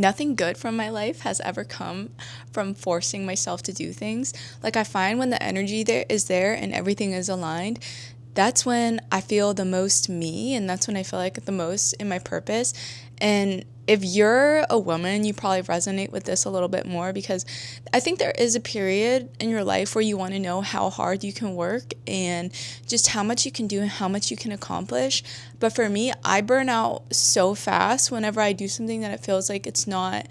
nothing good from my life has ever come from forcing myself to do things. Like, I find when the energy there is there and everything is aligned, that's when I feel the most me, and that's when I feel like the most in my purpose. And if you're a woman, you probably resonate with this a little bit more, because I think there is a period in your life where you want to know how hard you can work and just how much you can do and how much you can accomplish. But for me, I burn out so fast whenever I do something that it feels like it's not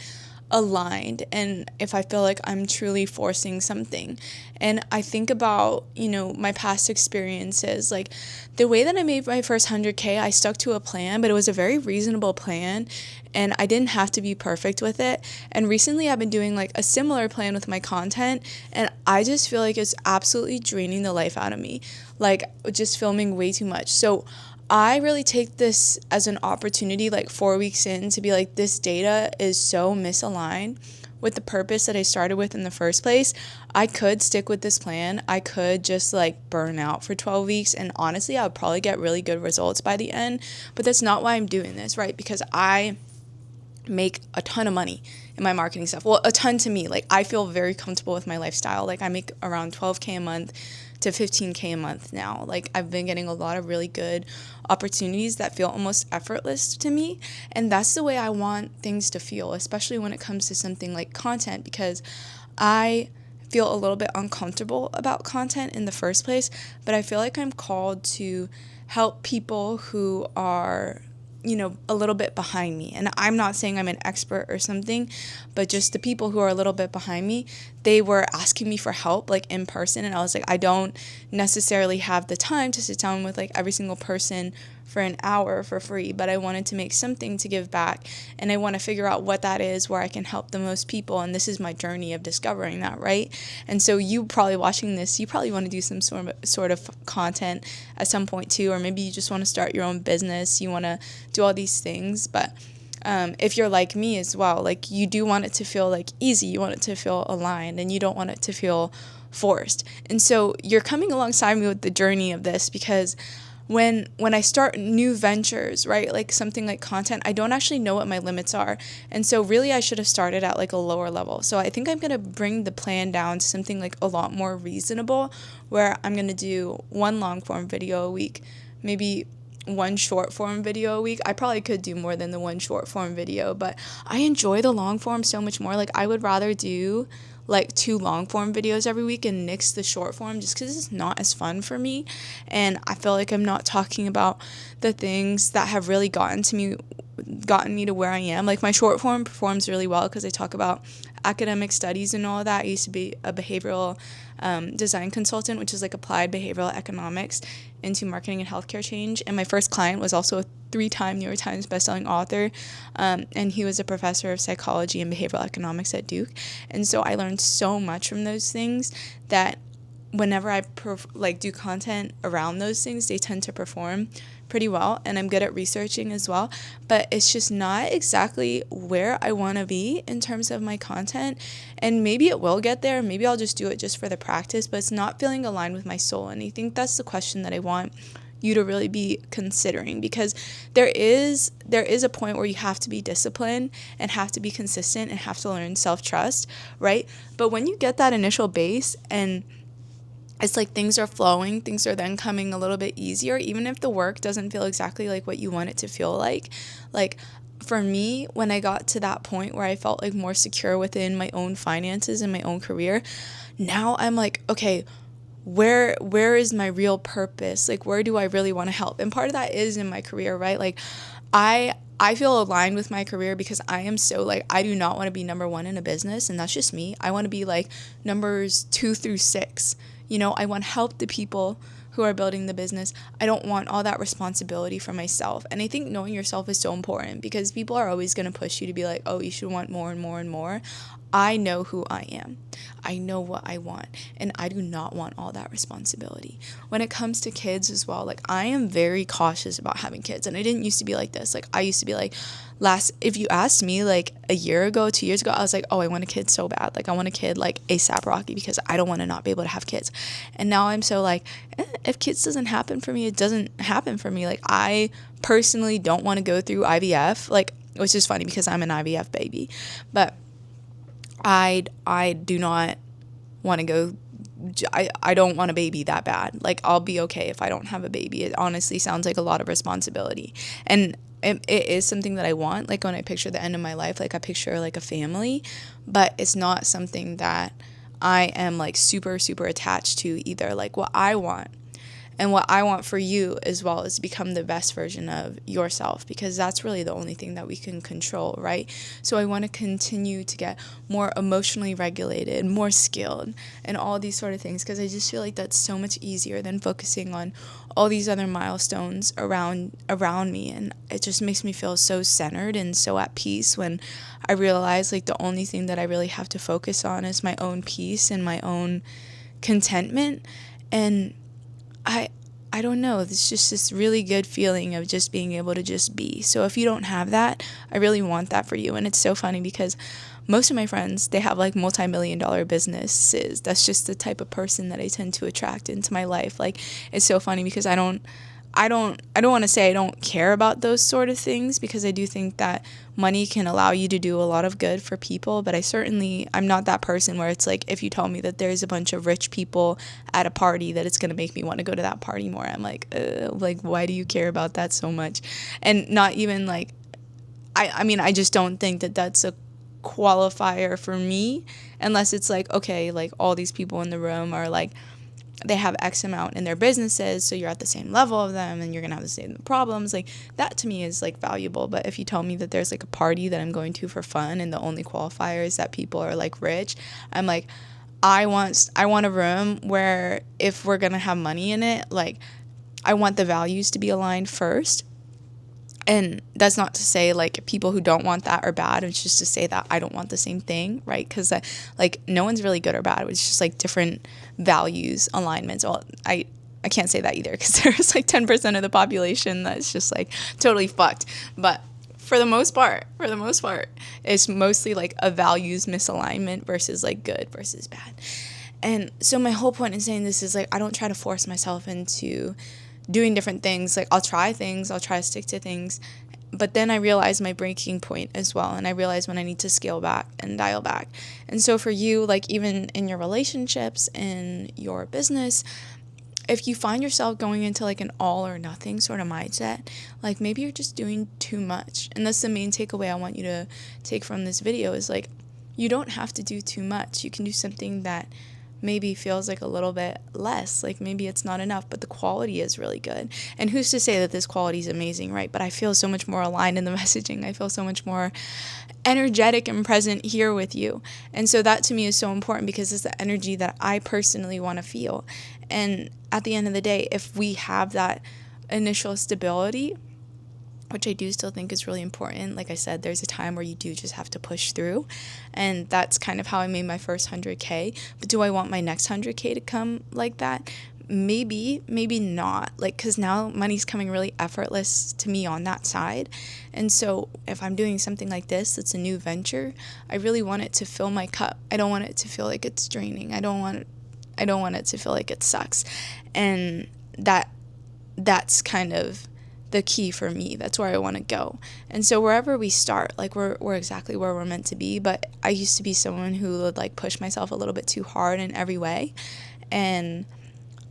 aligned, and if I feel like I'm truly forcing something. And I think about, my past experiences, like the way that I made my first 100K, I stuck to a plan, but it was a very reasonable plan, and I didn't have to be perfect with it. And recently I've been doing like a similar plan with my content, and I just feel like it's absolutely draining the life out of me, like just filming way too much. So I really take this as an opportunity, like 4 weeks in, to be like, this data is so misaligned with the purpose that I started with in the first place. I could stick with this plan. I could just like burn out for 12 weeks. And honestly, I would probably get really good results by the end. But that's not why I'm doing this, right? Because I make a ton of money in my marketing stuff. Well, a ton to me. Like, I feel very comfortable with my lifestyle. Like, I make around 12K a month to 15K a month now. Like, I've been getting a lot of really good opportunities that feel almost effortless to me. And that's the way I want things to feel, especially when it comes to something like content, because I feel a little bit uncomfortable about content in the first place, but I feel like I'm called to help people who are a little bit behind me. And I'm not saying I'm an expert or something, but just the people who are a little bit behind me, they were asking me for help, like in person. And I was like, I don't necessarily have the time to sit down with like every single person for an hour for free, but I wanted to make something to give back, and I want to figure out what that is, where I can help the most people. And this is my journey of discovering that, right? And so you probably watching this, you probably want to do some sort of content at some point too, or maybe you just want to start your own business, you want to do all these things. But if you're like me as well, like, you do want it to feel like easy, you want it to feel aligned, and you don't want it to feel forced. And so you're coming alongside me with the journey of this, because when I start new ventures, right, like something like content, I don't actually know what my limits are. And so really I should have started at like a lower level. So I think I'm going to bring the plan down to something like a lot more reasonable, where I'm going to do one long form video a week, maybe one short form video a week. I probably could do more than the one short form video, but I enjoy the long form so much more. Like, I would rather do like 2 long form videos every week and nix the short form, just because it's not as fun for me. And I feel like I'm not talking about the things that have really gotten me to where I am. Like, my short form performs really well because I talk about academic studies and all that. I used to be a behavioral design consultant, which is like applied behavioral economics into marketing and healthcare change. And my first client was also a 3-time New York Times bestselling author, and he was a professor of psychology and behavioral economics at Duke. And so I learned so much from those things that whenever I do content around those things, they tend to perform pretty well, and I'm good at researching as well. But it's just not exactly where I want to be in terms of my content. And maybe it will get there, maybe I'll just do it just for the practice, but it's not feeling aligned with my soul. And I think that's the question that I want you to really be considering, because there is a point where you have to be disciplined and have to be consistent and have to learn self-trust, right? But when you get that initial base and it's like things are flowing, things are then coming a little bit easier, even if the work doesn't feel exactly like what you want it to feel like. Like, for me, when I got to that point where I felt like more secure within my own finances and my own career, now I'm like, okay, where is my real purpose? Like, where do I really want to help? And part of that is in my career, right? Like, I feel aligned with my career because I am so like, I do not want to be number 1 in a business, and that's just me. I want to be like numbers 2 through 6. I want to help the people who are building the business. I don't want all that responsibility for myself. And I think knowing yourself is so important, because people are always going to push you to be like, oh, you should want more and more and more. I know who I am. I know what I want, and I do not want all that responsibility. When it comes to kids as well, like, I am very cautious about having kids, and I didn't used to be like this. Like, I used to be like, if you asked me like a year ago, 2 years ago, I was like, oh, I want a kid so bad. Like, I want a kid like ASAP Rocky, because I don't want to not be able to have kids. And now I'm so like, if kids doesn't happen for me, it doesn't happen for me. Like, I personally don't want to go through IVF. Like, which is funny because I'm an IVF baby. But I do not want to go. I don't want a baby that bad. Like, I'll be okay if I don't have a baby. It honestly sounds like a lot of responsibility. And it is something that I want. Like, when I picture the end of my life, like, I picture like a family, but it's not something that I am like super, super attached to either. Like, what I want and what I want for you as well is to become the best version of yourself, because that's really the only thing that we can control, right? So I want to continue to get more emotionally regulated, more skilled, and all these sort of things, because I just feel like that's so much easier than focusing on all these other milestones around me. And it just makes me feel so centered and so at peace when I realize like the only thing that I really have to focus on is my own peace and my own contentment. And I don't know, it's just this really good feeling of just being able to just be. So if you don't have that, I really want that for you. And it's so funny because most of my friends, they have like multi-million-dollar businesses. That's just the type of person that I tend to attract into my life. Like, it's so funny because I don't want to say I don't care about those sort of things, because I do think that money can allow you to do a lot of good for people, but I'm not that person where it's like, if you tell me that there's a bunch of rich people at a party, that it's going to make me want to go to that party more. I'm like, why do you care about that so much? And not even like, I mean, I just don't think that that's a qualifier for me, unless it's like, okay, like all these people in the room are like, they have X amount in their businesses, so you're at the same level of them and you're going to have the same problems. Like, that to me is like valuable. But if you tell me that there's like a party that I'm going to for fun and the only qualifier is that people are like rich, I'm like, I want a room where if we're going to have money in it, like, I want the values to be aligned first. And that's not to say like people who don't want that are bad. It's just to say that I don't want the same thing, right? Because like no one's really good or bad. It's just like different values alignments. Well, I can't say that either, because there's like 10% of the population that's just like totally fucked. But for the most part, it's mostly like a values misalignment versus like good versus bad. And so my whole point in saying this is like, I don't try to force myself into doing different things. Like, I'll try to stick to things, but then I realize my breaking point as well, and I realize when I need to scale back and dial back. And so for you, like, even in your relationships, in your business, if you find yourself going into like an all or nothing sort of mindset, like maybe you're just doing too much. And that's the main takeaway I want you to take from this video, is like, you don't have to do too much. You can do something that maybe feels like a little bit less, like maybe it's not enough, but the quality is really good. And who's to say that this quality is amazing, right? But I feel so much more aligned in the messaging. I feel so much more energetic and present here with you. And so that to me is so important, because it's the energy that I personally want to feel. And at the end of the day, if we have that initial stability, which I do still think is really important. Like I said, there's a time where you do just have to push through. And that's kind of how I made my first 100K. But do I want my next 100K to come like that? Maybe not. Like, because now money's coming really effortless to me on that side. And so if I'm doing something like this, it's a new venture, I really want it to fill my cup. I don't want it to feel like it's draining. I don't want it to feel like it sucks. And that's kind of the key for me. That's where I want to go. And so wherever we start, like we're exactly where we're meant to be. But I used to be someone who would like push myself a little bit too hard in every way. And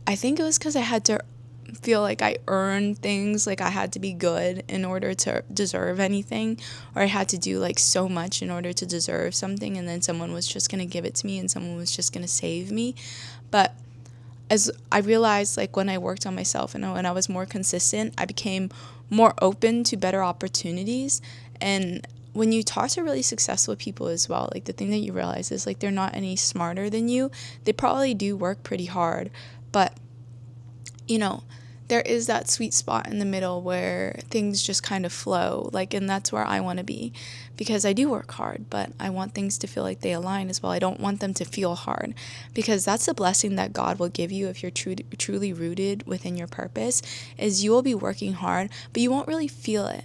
I think it was because I had to feel like I earned things, like I had to be good in order to deserve anything, or I had to do like so much in order to deserve something, and then someone was just going to give it to me and someone was just going to save me. But as I realized, like when I worked on myself and when I was more consistent, I became more open to better opportunities. And when you talk to really successful people as well, like the thing that you realize is like they're not any smarter than you. They probably do work pretty hard, but there is that sweet spot in the middle where things just kind of flow, like, and that's where I want to be, because I do work hard, but I want things to feel like they align as well. I don't want them to feel hard, because that's a blessing that God will give you if you're truly rooted within your purpose, is you will be working hard, but you won't really feel it.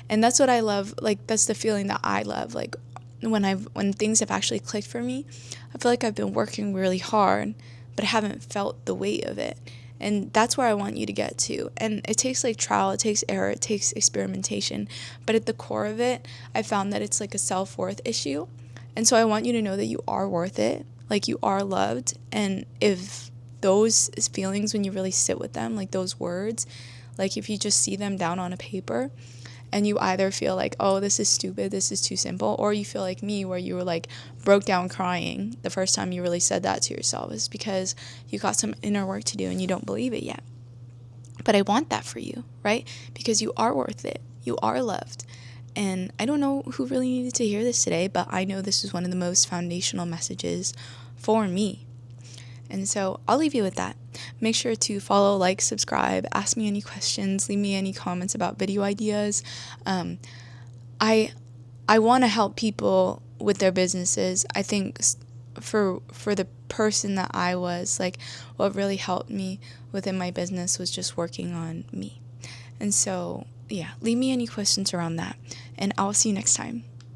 And that's what I love. Like, that's the feeling that I love. Like when things have actually clicked for me, I feel like I've been working really hard, but I haven't felt the weight of it. And that's where I want you to get to. And it takes like trial, it takes error, it takes experimentation. But at the core of it, I found that it's like a self-worth issue. And so I want you to know that you are worth it, like you are loved. And if those feelings, when you really sit with them, like those words, like if you just see them down on a paper, and you either feel like, oh, this is stupid, this is too simple, or you feel like me where you were like broke down crying the first time you really said that to yourself, is because you got some inner work to do and you don't believe it yet. But I want that for you, right? Because you are worth it. You are loved. And I don't know who really needed to hear this today, but I know this is one of the most foundational messages for me. And so I'll leave you with that. Make sure to follow, like, subscribe, ask me any questions, leave me any comments about video ideas. I want to help people with their businesses. I think for the person that I was, like, what really helped me within my business was just working on me. And so, yeah, leave me any questions around that, and I'll see you next time.